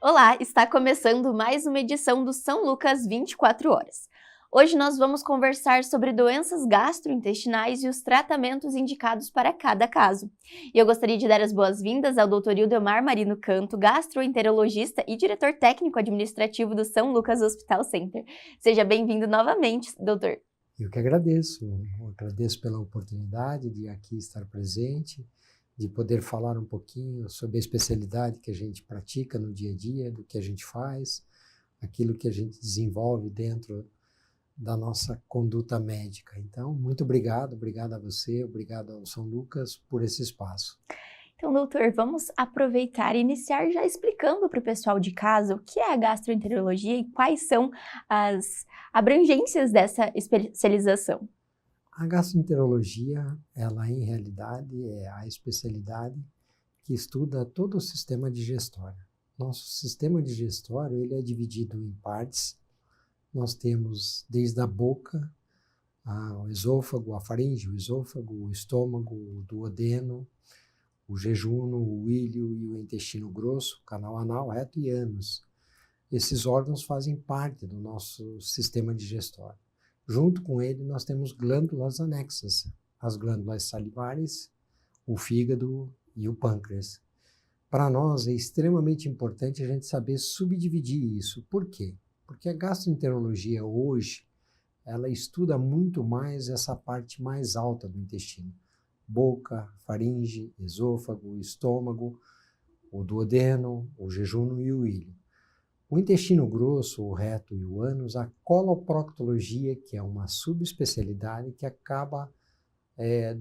Olá, está começando mais uma edição do São Lucas 24 horas. Hoje nós vamos conversar sobre doenças gastrointestinais e os tratamentos indicados para cada caso. E eu gostaria de dar as boas-vindas ao Dr. Ildemar Marino Canto, gastroenterologista e diretor técnico administrativo do São Lucas Hospital Center. Seja bem-vindo novamente, doutor. Eu que agradeço pela oportunidade de aqui estar presente, de poder falar um pouquinho sobre a especialidade que a gente pratica no dia a dia, do que a gente faz, aquilo que a gente desenvolve dentro da nossa conduta médica. Então, muito obrigado a você, obrigado ao São Lucas por esse espaço. Então, doutor, vamos aproveitar e iniciar já explicando para o pessoal de casa o que é a gastroenterologia e quais são as abrangências dessa especialização. A gastroenterologia, ela em realidade é a especialidade que estuda todo o sistema digestório. Nosso sistema digestório, ele é dividido em partes. Nós temos desde a boca, o esôfago, a faringe, o esôfago, o estômago, o duodeno, o jejuno, o íleo e o intestino grosso, canal anal, reto e ânus. Esses órgãos fazem parte do nosso sistema digestório. Junto com ele, nós temos glândulas anexas, as glândulas salivares, o fígado e o pâncreas. Para nós é extremamente importante a gente saber subdividir isso. Por quê? Porque a gastroenterologia hoje, ela estuda muito mais essa parte mais alta do intestino. Boca, faringe, esôfago, estômago, o duodeno, o jejuno e o íleo. O intestino grosso, o reto e o ânus, a coloproctologia, que é uma subespecialidade que acaba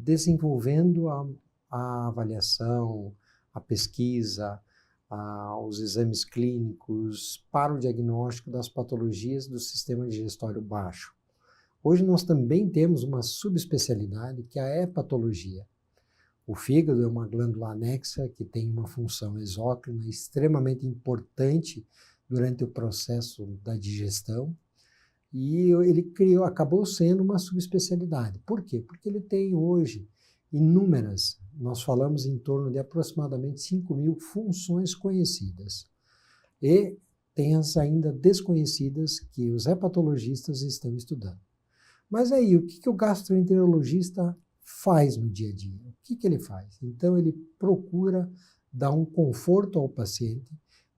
desenvolvendo a avaliação, a pesquisa, os exames clínicos para o diagnóstico das patologias do sistema digestório baixo. Hoje nós também temos uma subespecialidade que é a hepatologia. O fígado é uma glândula anexa que tem uma função exócrina extremamente importante durante o processo da digestão e ele acabou sendo uma subespecialidade. Por quê? Porque ele tem hoje inúmeras, nós falamos em torno de aproximadamente 5.000 funções conhecidas e tem as ainda desconhecidas que os hepatologistas estão estudando. Mas aí, o que o gastroenterologista faz no dia a dia? O que ele faz? Então, ele procura dar um conforto ao paciente,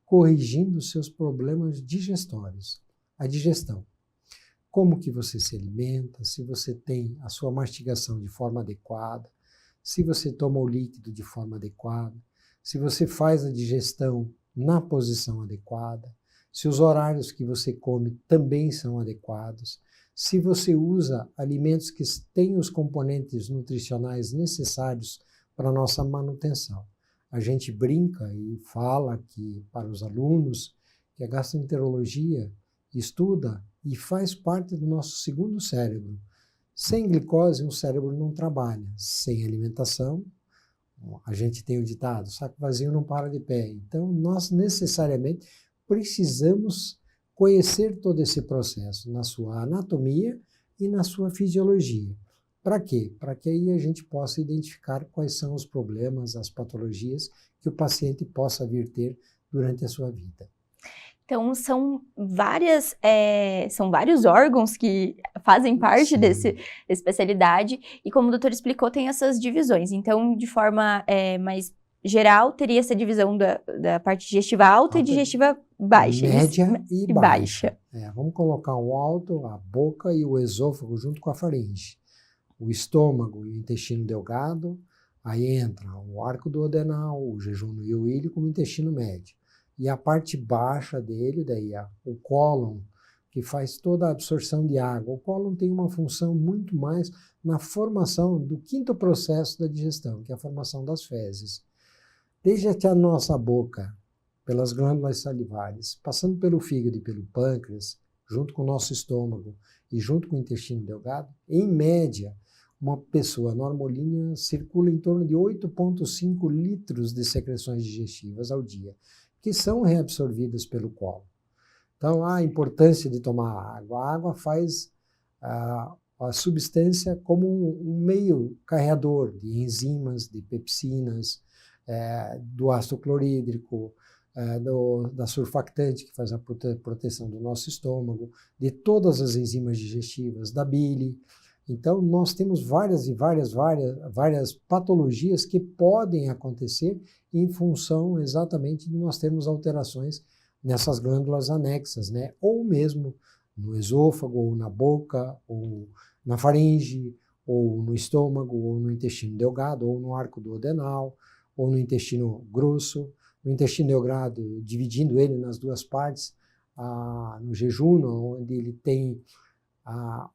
corrigindo os seus problemas digestórios, a digestão. Como que você se alimenta, se você tem a sua mastigação de forma adequada, se você toma o líquido de forma adequada, se você faz a digestão na posição adequada, se os horários que você come também são adequados, se você usa alimentos que têm os componentes nutricionais necessários para a nossa manutenção. A gente brinca e fala que, para os alunos, que a gastroenterologia estuda e faz parte do nosso segundo cérebro. Sem glicose, o cérebro não trabalha. Sem alimentação, a gente tem o ditado, saco vazio não para de pé. Então, nós necessariamente precisamos conhecer todo esse processo na sua anatomia e na sua fisiologia. Para quê? Para que aí a gente possa identificar quais são os problemas, as patologias que o paciente possa vir ter durante a sua vida. Então, são vários órgãos que fazem parte dessa especialidade e, como o doutor explicou, tem essas divisões. Então, de forma mais geral, teria essa divisão da parte digestiva alta e digestiva baixa. Média e baixa. Vamos colocar o alto, a boca e o esôfago junto com a faringe. O estômago e o intestino delgado, aí entra o arco duodenal, o jejuno e o íleo como intestino médio. E a parte baixa dele, daí o cólon, que faz toda a absorção de água. O cólon tem uma função muito mais na formação do quinto processo da digestão, que é a formação das fezes. Desde a nossa boca, pelas glândulas salivares, passando pelo fígado e pelo pâncreas, junto com o nosso estômago e junto com o intestino delgado, em média, uma pessoa normolínea circula em torno de 8,5 litros de secreções digestivas ao dia, que são reabsorvidas pelo cólon. Então, a importância de tomar água. A água faz a substância como um meio carreador de enzimas, de pepsinas, do ácido clorídrico, da surfactante, que faz a proteção do nosso estômago, de todas as enzimas digestivas, da bile. Então, nós temos várias patologias que podem acontecer em função exatamente de nós termos alterações nessas glândulas anexas, né? Ou mesmo no esôfago, ou na boca, ou na faringe, ou no estômago, ou no intestino delgado, ou no arco duodenal, ou no intestino grosso, no intestino delgado, dividindo ele nas duas partes, no jejum, onde ele tem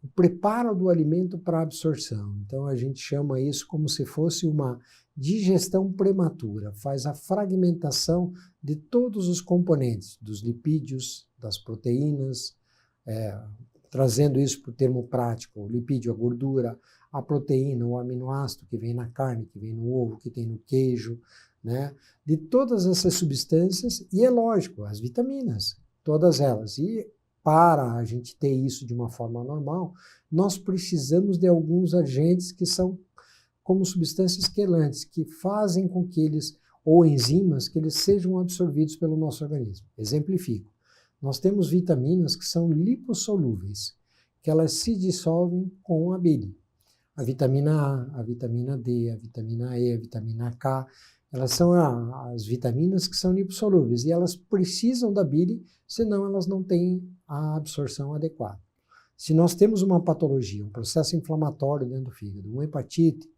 o preparo do alimento para absorção. Então, a gente chama isso como se fosse uma digestão prematura, faz a fragmentação de todos os componentes, dos lipídios, das proteínas, trazendo isso para o termo prático, o lipídio, a gordura, a proteína, o aminoácido que vem na carne, que vem no ovo, que tem no queijo, né? De todas essas substâncias, e é lógico, as vitaminas, todas elas. E para a gente ter isso de uma forma normal, nós precisamos de alguns agentes que são como substâncias quelantes, que fazem com que eles, ou enzimas, que eles sejam absorvidos pelo nosso organismo. Exemplifico. Nós temos vitaminas que são lipossolúveis, que elas se dissolvem com a bile. A vitamina A, a vitamina D, a vitamina E, a vitamina K, elas são as vitaminas que são lipossolúveis e elas precisam da bile, senão elas não têm a absorção adequada. Se nós temos uma patologia, um processo inflamatório dentro do fígado, uma hepatite,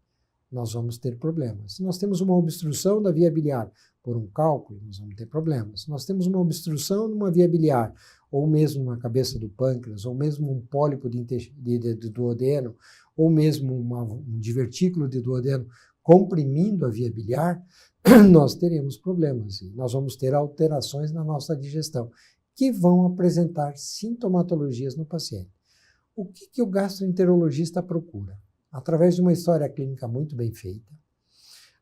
nós vamos ter problemas. Se nós temos uma obstrução da via biliar por um cálculo, nós vamos ter problemas. Se nós temos uma obstrução numa via biliar, ou mesmo na cabeça do pâncreas, ou mesmo um pólipo de duodeno, ou mesmo um divertículo de duodeno comprimindo a via biliar, nós teremos problemas. E nós vamos ter alterações na nossa digestão, que vão apresentar sintomatologias no paciente. O que o gastroenterologista procura? Através de uma história clínica muito bem feita,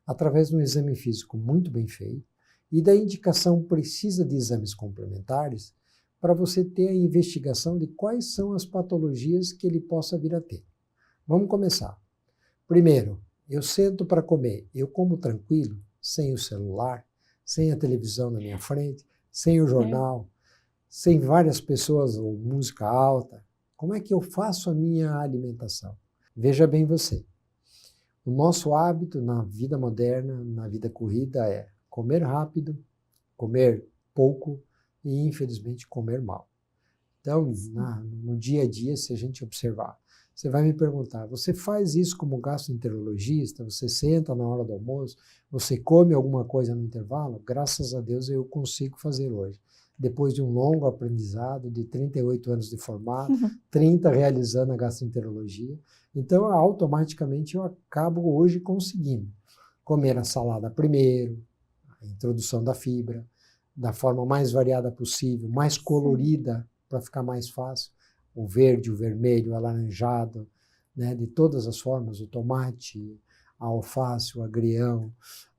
através de um exame físico muito bem feito e da indicação precisa de exames complementares para você ter a investigação de quais são as patologias que ele possa vir a ter. Vamos começar. Primeiro, eu sento para comer, eu como tranquilo, sem o celular, sem a televisão na minha frente, sem o jornal, sem várias pessoas ou música alta. Como é que eu faço a minha alimentação? Veja bem você. O nosso hábito na vida moderna, na vida corrida, é comer rápido, comer pouco e, infelizmente, comer mal. Então, no dia a dia, se a gente observar, você vai me perguntar, você faz isso como gastroenterologista? Você senta na hora do almoço? Você come alguma coisa no intervalo? Graças a Deus eu consigo fazer hoje. Depois de um longo aprendizado, de 38 anos de formado, 30 realizando a gastroenterologia. Então, automaticamente, eu acabo hoje conseguindo comer a salada primeiro, a introdução da fibra, da forma mais variada possível, mais colorida, para ficar mais fácil. O verde, o vermelho, o alaranjado, né, de todas as formas, o tomate, a alface, o agrião,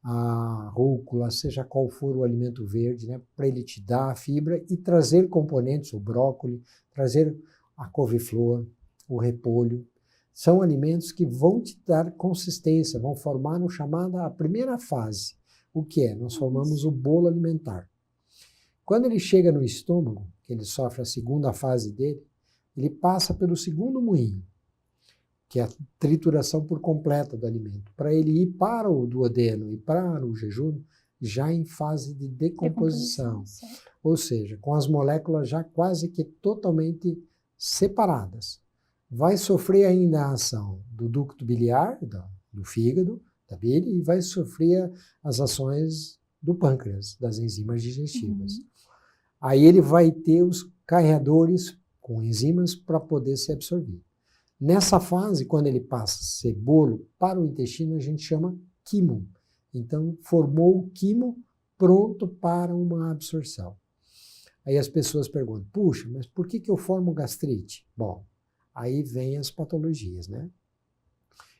a rúcula, seja qual for o alimento verde, né, para ele te dar a fibra e trazer componentes, o brócolis, trazer a couve-flor, o repolho. São alimentos que vão te dar consistência, vão formar a primeira fase. O que é? Nós formamos o bolo alimentar. Quando ele chega no estômago, que ele sofre a segunda fase dele, ele passa pelo segundo moinho, que é a trituração por completa do alimento, para ele ir para o duodeno e para o jejum já em fase de decomposição. Ou seja, com as moléculas já quase que totalmente separadas. Vai sofrer ainda a ação do ducto biliar, do fígado, da bile, e vai sofrer as ações do pâncreas, das enzimas digestivas. Aí ele vai ter os carreadores com enzimas para poder ser absorvido. Nessa fase, quando ele passa a ser bolo para o intestino, a gente chama quimo. Então, formou o quimo pronto para uma absorção. Aí as pessoas perguntam, puxa, mas por que eu formo gastrite? Bom, aí vem as patologias, né?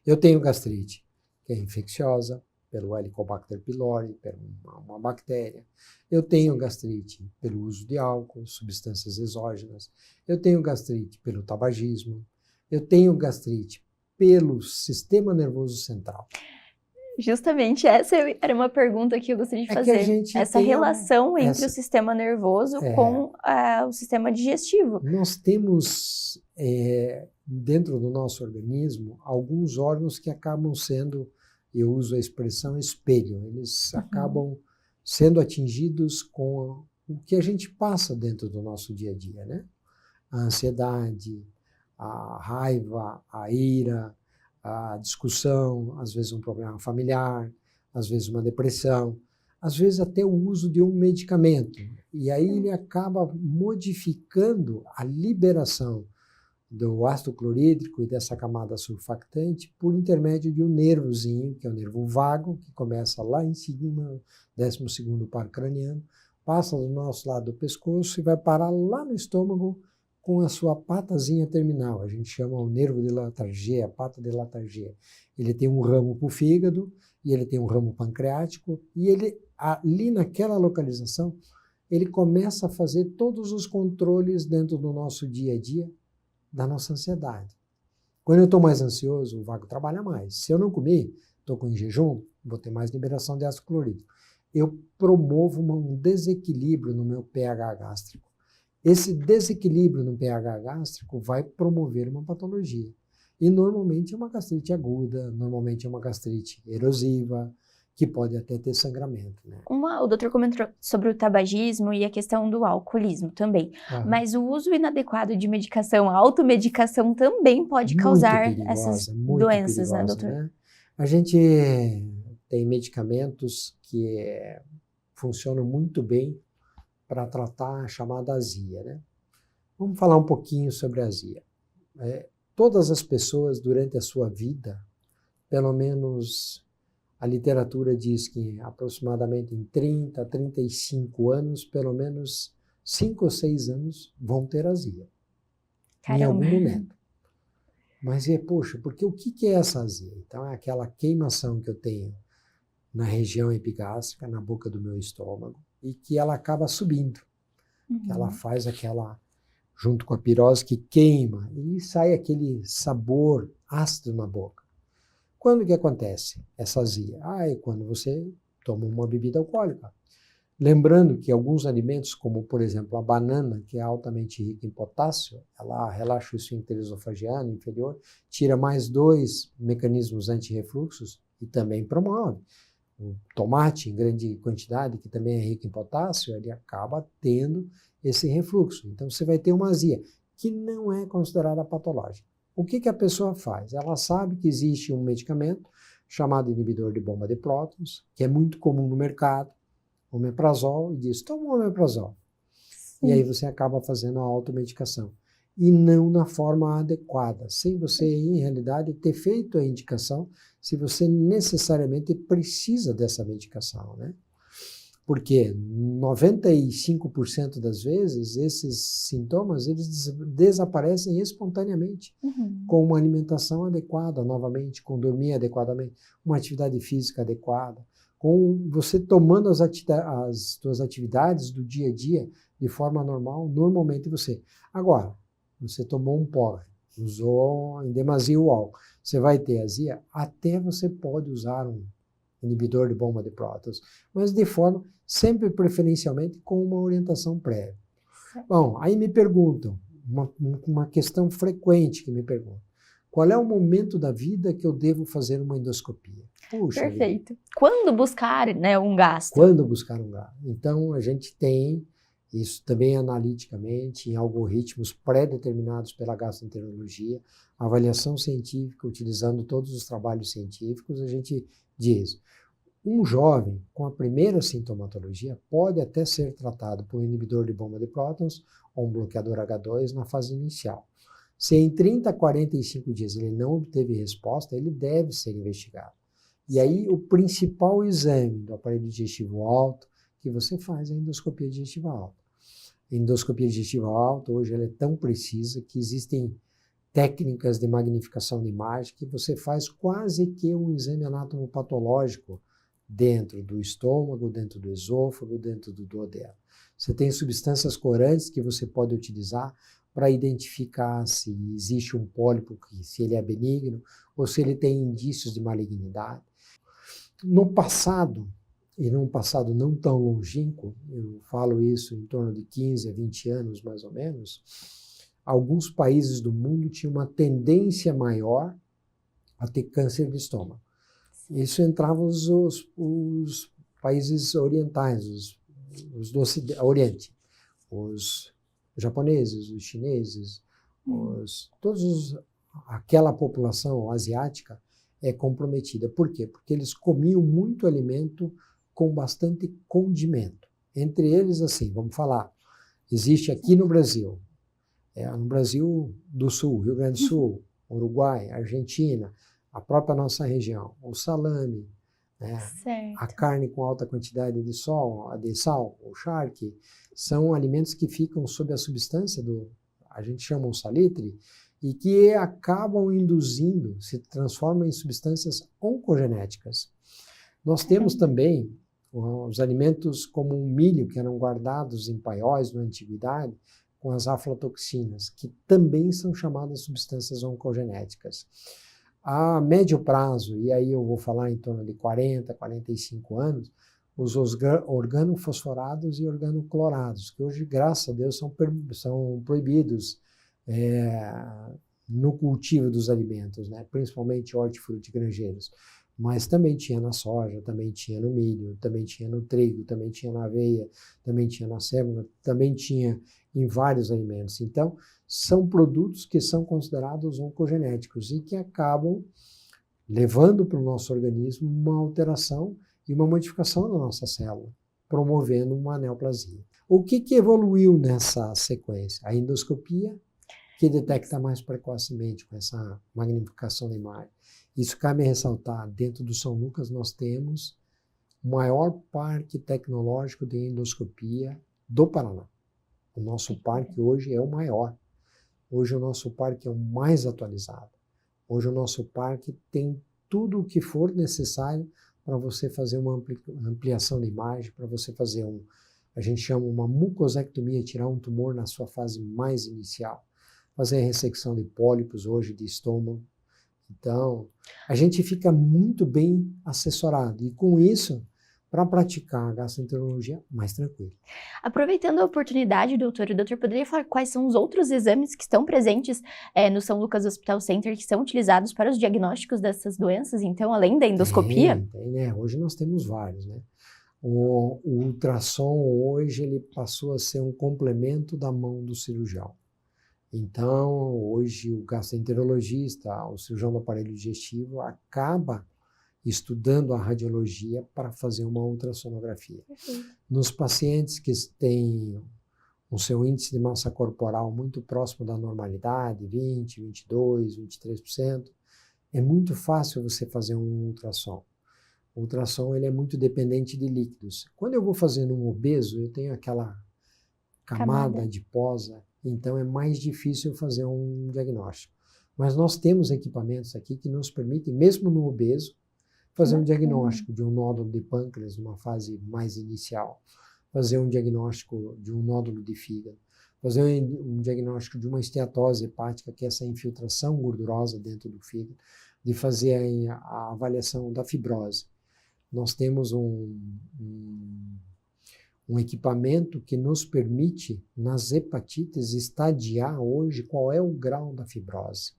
Eu tenho gastrite, que é infecciosa, pelo Helicobacter pylori, por uma bactéria. Eu tenho gastrite pelo uso de álcool, substâncias exógenas. Eu tenho gastrite pelo tabagismo. Eu tenho gastrite pelo sistema nervoso central. Justamente essa era uma pergunta que eu gostaria de É que a fazer. gente Essa tem relação entre essa- o sistema nervoso É. com o sistema digestivo. Nós temos dentro do nosso organismo alguns órgãos que acabam sendo, eu uso a expressão espelho, eles acabam sendo atingidos com o que a gente passa dentro do nosso dia a dia, né? A ansiedade, a raiva, a ira, a discussão, às vezes um problema familiar, às vezes uma depressão, às vezes até o uso de um medicamento. E aí ele acaba modificando a liberação do ácido clorídrico e dessa camada surfactante por intermédio de um nervozinho, que é o nervo vago, que começa lá em cima, 12º par craniano, passa do nosso lado do pescoço e vai parar lá no estômago com a sua patazinha terminal. A gente chama o nervo de Latarjet, a pata de Latarjet. Ele tem um ramo para o fígado e ele tem um ramo pancreático e ele, ali naquela localização, ele começa a fazer todos os controles dentro do nosso dia a dia, da nossa ansiedade. Quando eu estou mais ansioso, o vago trabalha mais. Se eu não comer, estou com jejum, vou ter mais liberação de ácido clorídrico. Eu promovo um desequilíbrio no meu pH gástrico. Esse desequilíbrio no pH gástrico vai promover uma patologia. E normalmente é uma gastrite aguda, normalmente é uma gastrite erosiva, que pode até ter sangramento, né? O doutor comentou sobre o tabagismo e a questão do alcoolismo também. Mas o uso inadequado de medicação, a automedicação também pode causar essas doenças, né, doutor? Né? A gente tem medicamentos que funcionam muito bem para tratar a chamada azia, né? Vamos falar um pouquinho sobre a azia. Todas as pessoas, durante a sua vida, pelo menos a literatura diz que aproximadamente em 30 a 35 anos, pelo menos 5 ou 6 anos, vão ter azia. Caramba. Em algum momento. Mas poxa, porque o que é essa azia? Então é aquela queimação que eu tenho na região epigástrica, na boca do meu estômago, e que ela acaba subindo. Que ela faz aquela, junto com a pirose, que queima, e sai aquele sabor ácido na boca. Quando que acontece essa azia? É quando você toma uma bebida alcoólica. Lembrando que alguns alimentos, como por exemplo a banana, que é altamente rica em potássio, ela relaxa o esfíncter esofagiano inferior, tira mais 2 mecanismos antirrefluxos e também promove. O tomate, em grande quantidade, que também é rico em potássio, ele acaba tendo esse refluxo. Então você vai ter uma azia, que não é considerada patológica. O que a pessoa faz? Ela sabe que existe um medicamento chamado inibidor de bomba de prótons, que é muito comum no mercado, omeprazol, e diz, toma um omeprazol. Sim. E aí você acaba fazendo a automedicação. E não na forma adequada, sem você, em realidade, ter feito a indicação, se você necessariamente precisa dessa medicação, né? Porque 95% das vezes esses sintomas eles desaparecem espontaneamente com uma alimentação adequada, novamente, com dormir adequadamente, uma atividade física adequada, com você tomando as suas atividades do dia a dia de forma normal, normalmente você. Agora, você tomou um porre, usou em demasia o álcool, você vai ter azia, até você pode usar um inibidor de bomba de prótons, mas de forma, sempre preferencialmente com uma orientação prévia. Bom, aí me perguntam, uma questão frequente que me perguntam, qual é o momento da vida que eu devo fazer uma endoscopia? Puxa, perfeito. Vida. Quando buscar, né, um gastro? Quando buscar um gastro? Então, a gente tem isso também analiticamente, em algoritmos pré-determinados pela gastroenterologia, avaliação científica, utilizando todos os trabalhos científicos, a gente diz, um jovem com a primeira sintomatologia pode até ser tratado por um inibidor de bomba de prótons ou um bloqueador H2 na fase inicial. Se em 30 a 45 dias ele não obteve resposta, ele deve ser investigado. E aí o principal exame do aparelho digestivo alto que você faz é a endoscopia digestiva alta. A endoscopia digestiva alta hoje ela é tão precisa que existem técnicas de magnificação de imagem que você faz quase que um exame anatomopatológico dentro do estômago, dentro do esôfago, dentro do duodeno. Você tem substâncias corantes que você pode utilizar para identificar se existe um pólipo, se ele é benigno ou se ele tem indícios de malignidade. No passado, e num passado não tão longínquo, eu falo isso em torno de 15 a 20 anos mais ou menos, alguns países do mundo tinham uma tendência maior a ter câncer de estômago. Isso entrava os países orientais, os do Oriente, os japoneses, os chineses, aquela população asiática é comprometida. Por quê? Porque eles comiam muito alimento com bastante condimento. Entre eles, assim, vamos falar, existe aqui no Brasil do Sul, Rio Grande do Sul, Uruguai, Argentina, a própria nossa região, o salame, né? A carne com alta quantidade de sal, o charque, são alimentos que ficam sob a substância a gente chama um salitre, e que acabam induzindo, se transformam em substâncias oncogenéticas. Nós temos também os alimentos como o milho, que eram guardados em paióis na antiguidade, com as aflatoxinas, que também são chamadas substâncias oncogenéticas. A médio prazo, e aí eu vou falar em torno de 40, 45 anos, os organofosforados e organoclorados, que hoje, graças a Deus, são proibidos no cultivo dos alimentos, né? Principalmente hortifrutigranjeiros. Mas também tinha na soja, também tinha no milho, também tinha no trigo, também tinha na aveia, também tinha na sêmola, também tinha em vários alimentos. Então, são produtos que são considerados oncogenéticos e que acabam levando para o nosso organismo uma alteração e uma modificação da nossa célula, promovendo uma neoplasia. O que evoluiu nessa sequência? A endoscopia, que detecta mais precocemente com essa magnificação da imagem. Isso cabe ressaltar, dentro do São Lucas nós temos o maior parque tecnológico de endoscopia do Paraná. O nosso parque hoje é o maior. Hoje o nosso parque é o mais atualizado. Hoje o nosso parque tem tudo o que for necessário para você fazer uma ampliação da imagem, para você fazer a gente chama uma mucosectomia, tirar um tumor na sua fase mais inicial. Fazer a ressecção de pólipos hoje de estômago. Então, a gente fica muito bem assessorado. E com isso, para praticar a gastroenterologia, mais tranquilo. Aproveitando a oportunidade, doutor, o doutor poderia falar quais são os outros exames que estão presentes no São Lucas Hospital Center, que são utilizados para os diagnósticos dessas doenças, então, além da endoscopia? Tem, né? Hoje nós temos vários, né? O ultrassom hoje ele passou a ser um complemento da mão do cirurgião. Então, hoje o gastroenterologista, o cirurgião do aparelho digestivo, acaba estudando a radiologia para fazer uma ultrassonografia. Nos pacientes que têm o seu índice de massa corporal muito próximo da normalidade, 20, 22, 23%, é muito fácil você fazer um ultrassom. O ultrassom ele é muito dependente de líquidos. Quando eu vou fazer num obeso, eu tenho aquela camada adiposa, então é mais difícil fazer um diagnóstico. Mas nós temos equipamentos aqui que nos permitem, mesmo no obeso, fazer um diagnóstico de um nódulo de pâncreas numa fase mais inicial, fazer um diagnóstico de um nódulo de fígado, fazer um diagnóstico de uma esteatose hepática, que é essa infiltração gordurosa dentro do fígado, de fazer a avaliação da fibrose. Nós temos um equipamento que nos permite, nas hepatites, estadiar hoje qual é o grau da fibrose.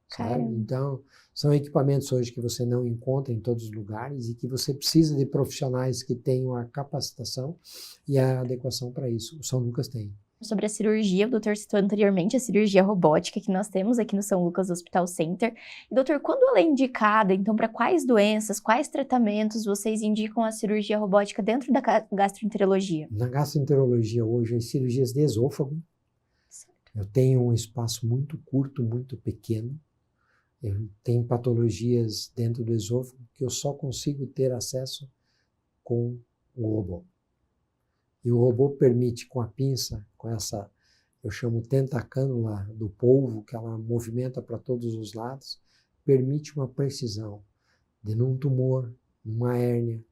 Sabe? Então, são equipamentos hoje que você não encontra em todos os lugares e que você precisa de profissionais que tenham a capacitação e a adequação para isso. O São Lucas tem. Sobre a cirurgia, o doutor citou anteriormente a cirurgia robótica que nós temos aqui no São Lucas Hospital Center. E, doutor, quando ela é indicada, então, para quais doenças, quais tratamentos vocês indicam a cirurgia robótica dentro da gastroenterologia? Na gastroenterologia hoje, as cirurgias de esôfago, eu tenho um espaço muito curto, muito pequeno. Eu tenho patologias dentro do esôfago que eu só consigo ter acesso com o robô. E o robô permite, com a pinça, com essa, eu chamo tentacânula do polvo, que ela movimenta para todos os lados, permite uma precisão de num tumor, numa hérnia,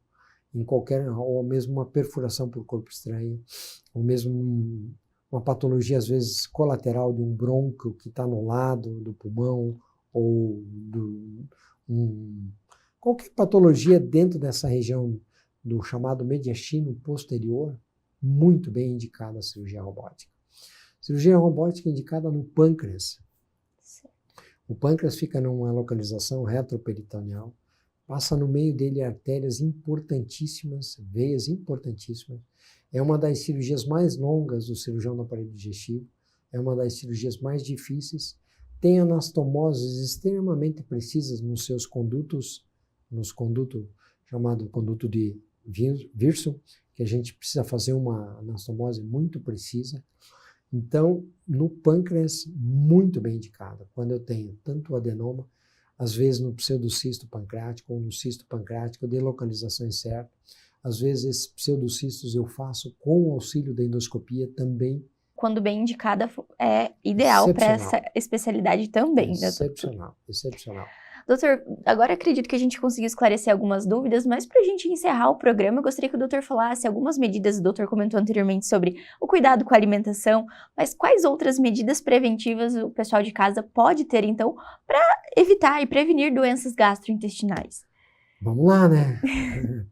em qualquer, ou mesmo uma perfuração por corpo estranho, ou mesmo uma patologia, às vezes, colateral de um brônquio que está no lado do pulmão, ou Qualquer patologia dentro dessa região do chamado mediastino posterior, muito bem indicada a cirurgia robótica. Cirurgia robótica indicada no pâncreas. O pâncreas fica numa localização retroperitoneal, passa no meio dele artérias importantíssimas, veias importantíssimas. É uma das cirurgias mais longas do cirurgião do aparelho digestivo, é uma das cirurgias mais difíceis, tem anastomoses extremamente precisas nos seus condutos, chamado conduto de Wirsum, que a gente precisa fazer uma anastomose muito precisa. Então, no pâncreas, muito bem indicado. Quando eu tenho tanto adenoma, às vezes no pseudocisto pancreático ou no cisto pancreático, eu dei localizações certas. Às vezes esses pseudocistos eu faço com o auxílio da endoscopia também. Quando bem indicada, é ideal para essa especialidade também. Excepcional, excepcional. Doutor, agora acredito que a gente conseguiu esclarecer algumas dúvidas, mas para a gente encerrar o programa, eu gostaria que o doutor falasse algumas medidas. O doutor comentou anteriormente sobre o cuidado com a alimentação, mas quais outras medidas preventivas o pessoal de casa pode ter, então, para evitar e prevenir doenças gastrointestinais? Vamos lá, né?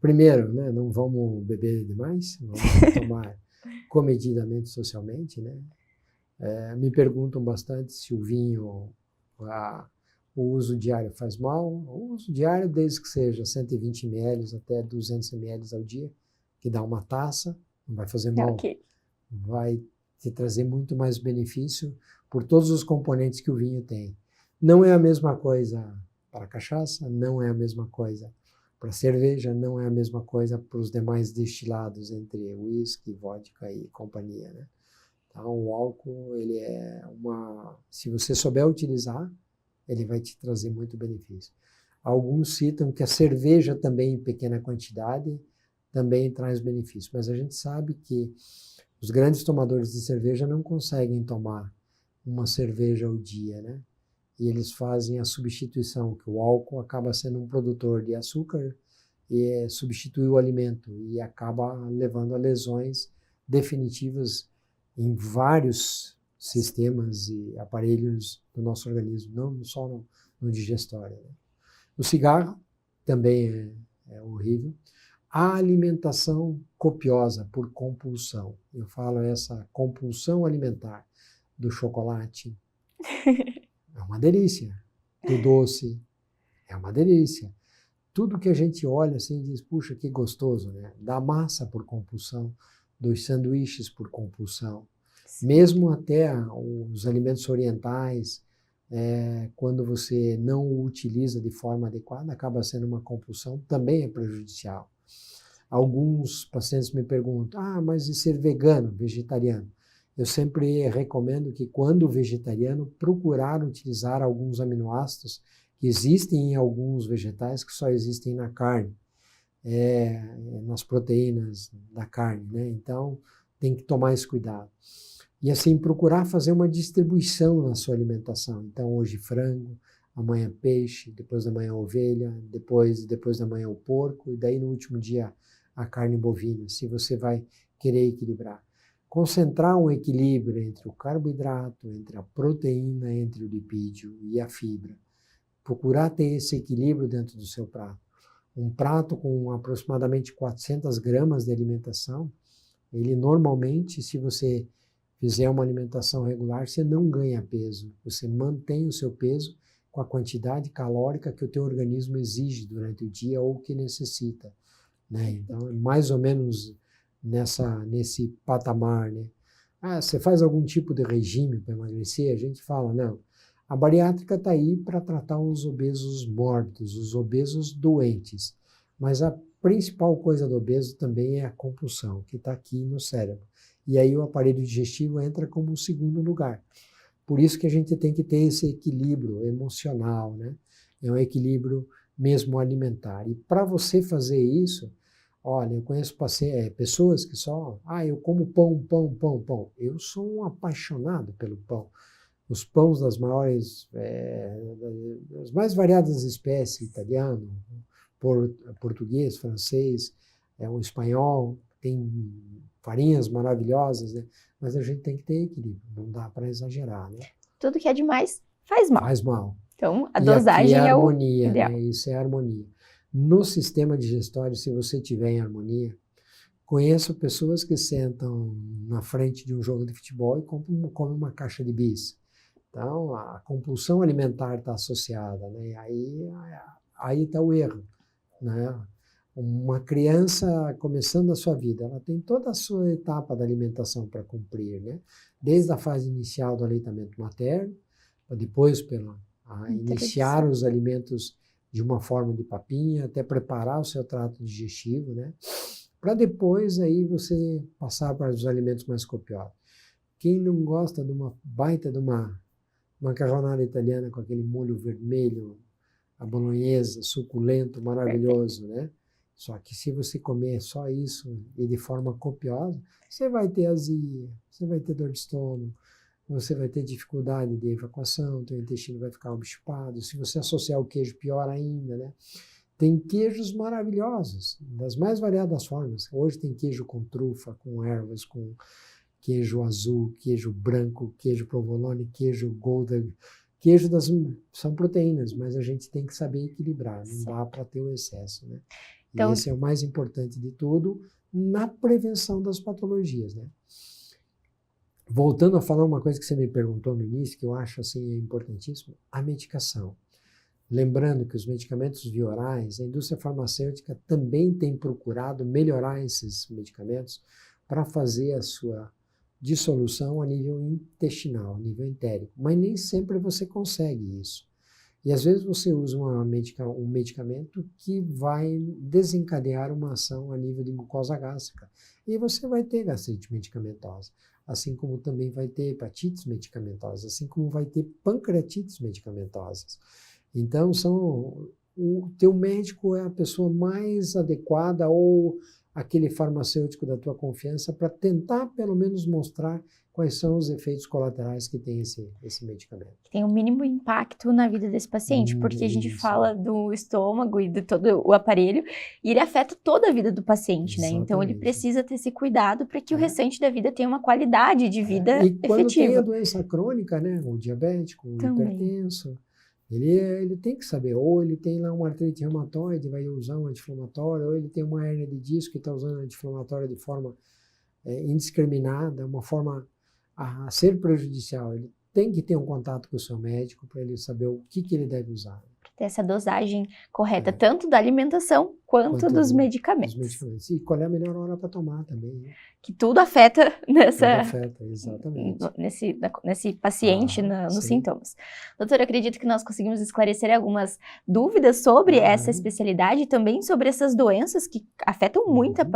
Primeiro, né, não vamos beber demais, vamos tomar comedidamente socialmente, né? Me perguntam bastante se o vinho, o uso diário faz mal. O uso diário, desde que seja 120 ml até 200 ml ao dia, que dá uma taça, não vai fazer mal. Okay. Vai te trazer muito mais benefício por todos os componentes que o vinho tem. Não é a mesma coisa para a cachaça, não é a mesma coisa para a cerveja, não é a mesma coisa para os demais destilados, entre whisky, vodka e companhia, né? Então, o álcool, ele é se você souber utilizar, ele vai te trazer muito benefício. Alguns citam que a cerveja também, em pequena quantidade, também traz benefício, mas a gente sabe que os grandes tomadores de cerveja não conseguem tomar uma cerveja ao dia, né? E eles fazem a substituição, que o álcool acaba sendo um produtor de açúcar e substitui o alimento e acaba levando a lesões definitivas em vários sistemas e aparelhos do nosso organismo, não só no digestório, né? O cigarro também é horrível. A alimentação copiosa por compulsão, eu falo essa compulsão alimentar do chocolate, é uma delícia. Do doce, é uma delícia. Tudo que a gente olha assim diz, puxa, que gostoso, né? Da massa por compulsão, dos sanduíches por compulsão. Sim. Mesmo até os alimentos orientais, quando você não o utiliza de forma adequada, acaba sendo uma compulsão, também é prejudicial. Alguns pacientes me perguntam, mas e ser vegano, vegetariano? Eu sempre recomendo que, quando vegetariano, procurar utilizar alguns aminoácidos que existem em alguns vegetais que só existem na carne, nas proteínas da carne, né? Então, tem que tomar esse cuidado. E assim, procurar fazer uma distribuição na sua alimentação. Então, hoje frango, amanhã peixe, depois da manhã ovelha, depois da manhã o porco, e daí no último dia a carne bovina, se você vai querer equilibrar. Concentrar um equilíbrio entre o carboidrato, entre a proteína, entre o lipídio e a fibra. Procurar ter esse equilíbrio dentro do seu prato. Um prato com aproximadamente 400 gramas de alimentação, ele normalmente, se você fizer uma alimentação regular, você não ganha peso. Você mantém o seu peso com a quantidade calórica que o teu organismo exige durante o dia ou que necessita, né? Então, mais ou menos nesse patamar, né? Você faz algum tipo de regime para emagrecer? A gente fala, não. A bariátrica está aí para tratar os obesos mórbidos, os obesos doentes. Mas a principal coisa do obeso também é a compulsão, que está aqui no cérebro. E aí o aparelho digestivo entra como um segundo lugar. Por isso que a gente tem que ter esse equilíbrio emocional, né? É um equilíbrio mesmo alimentar. E para você fazer isso, olha, eu conheço pessoas que só, eu como pão. Eu sou um apaixonado pelo pão. Os pães das mais variadas espécies, italiano, português, francês, um espanhol, tem farinhas maravilhosas, né? Mas a gente tem que ter equilíbrio, não dá para exagerar, né? Tudo que é demais faz mal. Faz mal. Então, a dosagem é harmonia, o ideal. Né? Isso é harmonia. No sistema digestório, se você tiver em harmonia, conheço pessoas que sentam na frente de um jogo de futebol e comem uma caixa de bis. Então, a compulsão alimentar está associada, né? E aí está o erro, né? Uma criança começando a sua vida, ela tem toda a sua etapa da alimentação para cumprir, né? Desde a fase inicial do aleitamento materno, depois iniciar os alimentos de uma forma de papinha, até preparar o seu trato digestivo, né? Para depois aí você passar para os alimentos mais copiosos. Quem não gosta de uma baita de uma macarronada italiana com aquele molho vermelho, a bolonhesa, suculento, maravilhoso, né? Só que se você comer só isso e de forma copiosa, você vai ter azia, você vai ter dor de estômago, você vai ter dificuldade de evacuação, teu intestino vai ficar obstipado. Se você associar o queijo, pior ainda, né? Tem queijos maravilhosos, das mais variadas formas. Hoje tem queijo com trufa, com ervas, com queijo azul, queijo branco, queijo provolone, queijo gouda. São proteínas, mas a gente tem que saber equilibrar, não dá para ter o excesso, né? Então, e esse é o mais importante de tudo na prevenção das patologias, né? Voltando a falar uma coisa que você me perguntou no início, que eu acho assim importantíssimo, a medicação. Lembrando que os medicamentos via orais, a indústria farmacêutica também tem procurado melhorar esses medicamentos para fazer a sua dissolução a nível intestinal, a nível entérico. Mas nem sempre você consegue isso. E às vezes você usa um medicamento que vai desencadear uma ação a nível de mucosa gástrica. E você vai ter gastrite medicamentosa, assim como também vai ter hepatites medicamentosas, assim como vai ter pancreatites medicamentosas. Então, o teu médico é a pessoa mais adequada ou aquele farmacêutico da tua confiança para tentar, pelo menos, mostrar quais são os efeitos colaterais que tem esse medicamento. Tem o mínimo impacto na vida desse paciente, porque a gente fala do estômago e de todo o aparelho, e ele afeta toda a vida do paciente, né? Então, ele precisa ter esse cuidado para que o restante da vida tenha uma qualidade de vida efetiva. E quando tem a efetiva. doença crônica, né? O diabético, o hipertenso, ele tem que saber, ou ele tem lá uma artrite reumatoide, vai usar um anti-inflamatório, ou ele tem uma hérnia de disco e está usando anti-inflamatório de forma indiscriminada, uma forma a ser prejudicial. Ele tem que ter um contato com o seu médico para ele saber o que ele deve usar. Ter essa dosagem correta, tanto da alimentação quanto dos medicamentos. E qual é a melhor hora para tomar também, né? Que tudo afeta exatamente. nesse paciente, nos sintomas. Doutor, eu acredito que nós conseguimos esclarecer algumas dúvidas sobre essa especialidade e também sobre essas doenças que afetam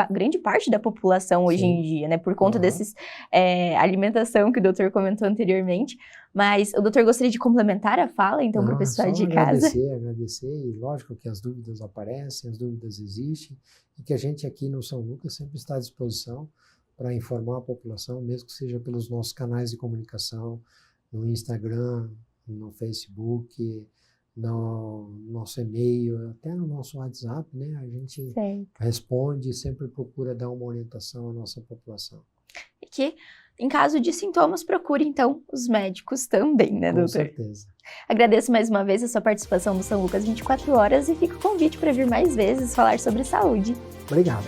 grande parte da população hoje em dia, né? Por conta desses alimentação que o doutor comentou anteriormente. Mas o doutor gostaria de complementar a fala, então, para o pessoal de casa? Agradecer, e lógico que as dúvidas aparecem, as dúvidas existem, e que a gente aqui no São Lucas sempre está à disposição para informar a população, mesmo que seja pelos nossos canais de comunicação, no Instagram, no Facebook, no nosso e-mail, até no nosso WhatsApp, né? A gente responde e sempre procura dar uma orientação à nossa população. E que, em caso de sintomas, procure, então, os médicos também, né, doutor? Com certeza. Agradeço mais uma vez a sua participação no São Lucas 24 Horas e fica o convite para vir mais vezes falar sobre saúde. Obrigado.